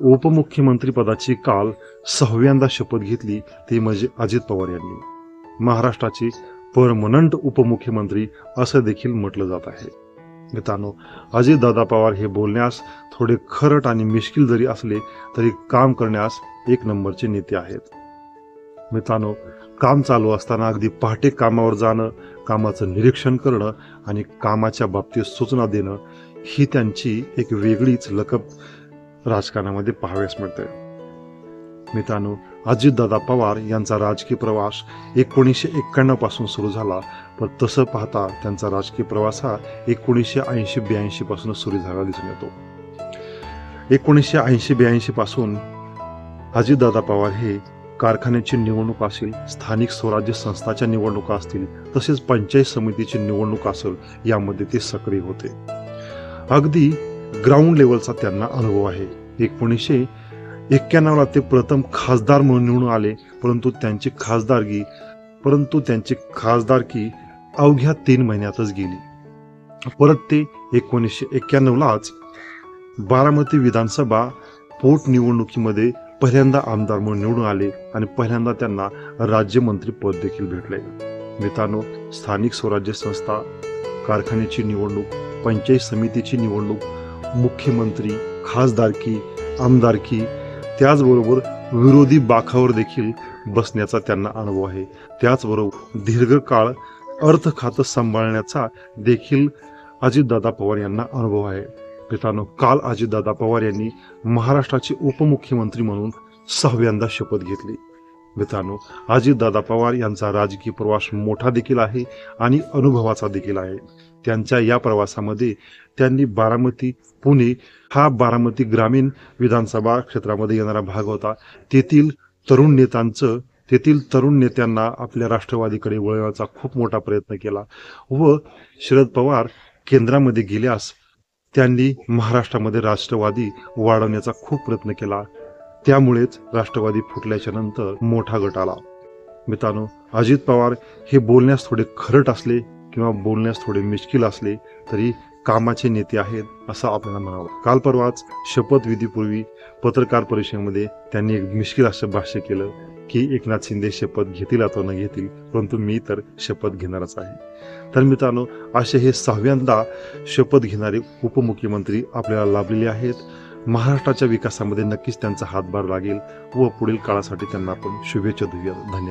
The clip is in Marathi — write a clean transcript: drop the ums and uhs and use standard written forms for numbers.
उपमुख्यमंत्री पदाची काल 6व्यांदा शपथ घेतली ती म्हणजे अजित पवार यांनी. महाराष्ट्राचे परमनंट उपमुख्यमंत्री असं देखील म्हटलं जात आहे. मित्रांनो, अजितदादा पवार हे बोलण्यास थोडे खरट आणि मिश्किल जरी असले तरी काम करण्यास एक नंबरचे नेते आहेत. मित्रांनो, काम चालू असताना अगदी पहाटे कामावर जाणं, कामाचं निरीक्षण करणं आणि कामाच्या बाबतीत सूचना देणं ही त्यांची एक वेगळीच लकब राजकारणामध्ये पाहाव्यास मिळते. मित्रांनो, अजितदादा पवार यांचा राजकीय प्रवास 1991 पासून सुरू झाला, पण तसं पाहता त्यांचा राजकीय प्रवास हा 1980-82 पासून सुरू झाला दिसून येतो. 1980-82 पासून अजितदादा पवार हे कारखान्याची निवडणूक असेल, स्थानिक स्वराज्य संस्थाच्या निवडणुका असतील, तसेच पंचायत समितीची निवडणूक असेल, यामध्ये ते सक्रिय होते. अगदी ग्राउंड लेवलचा त्यांना अनुभव आहे. 1991ला ते प्रथम खासदार म्हणून निवडून आले, परंतु त्यांची खासदारकी अवघ्या 3 महिन्यातच गेली. परत ते 1991लाच बारामती विधानसभा पोटनिवडणुकीमध्ये पहिल्यांदा आमदार म्हणून निवडून आले आणि पहिल्यांदा त्यांना राज्यमंत्री पद देखील भेटले. मित्रांनो, स्थानिक स्वराज्य संस्था, कारखान्याची निवडणूक, पंचायत समितीची निवडणूक, मुख्यमंत्री, खासदारकी, आमदारकी, त्याचबरोबर विरोधी बाकावर देखील बसण्याचा त्यांना अनुभव आहे. त्याचबरोबर दीर्घकाळ अर्थ खातं सांभाळण्याचा देखील अजितदादा पवार यांना अनुभव आहे. मित्रांनो, काल अजितदादा पवार यांनी महाराष्ट्राचे उपमुख्यमंत्री म्हणून 6व्यांदा शपथ घेतली. मित्रांनो, अजितदादा पवार यांचा राजकीय प्रवास मोठा देखील आहे आणि अनुभवाचा देखील आहे. त्यांच्या या प्रवासामध्ये त्यांनी बारामती, पुणे हा बारामती ग्रामीण विधानसभा क्षेत्रामध्ये येणारा भाग होता. तेथील तरुण नेत्यांना आपल्या राष्ट्रवादीकडे वळवण्याचा खूप मोठा प्रयत्न केला व शरद पवार केंद्रामध्ये गेल्यास त्यांनी महाराष्ट्रामध्ये राष्ट्रवादी वाढवण्याचा खूप प्रयत्न केला. त्यामुळेच राष्ट्रवादी फुटल्याच्या नंतर मोठा गट आला. मित्रांनो, अजित पवार हे बोलण्यास थोडे खरट असले किंवा बोलण्यास थोडे मिश्किल असले तरी कामाचे नेते आहेत असं आपल्याला म्हणावं. काल परवाच शपथविधीपूर्वी पत्रकार परिषदेमध्ये त्यांनी एक मिश्किल असं भाष्य केलं की एकनाथ शिंदे शपथ घेतील अथवा न घेतील, परंतु मी तर शपथ घेणारच आहे. तर मित्रांनो, असे हे 6व्यांदा शपथ घेणारे उपमुख्यमंत्री आपल्याला लाभलेले आहेत. महाराष्ट्राच्या विकासामध्ये नक्कीच त्यांचा हातभार लागेल व पुढील काळासाठी त्यांना आपण शुभेच्छा देऊया. धन्यवाद.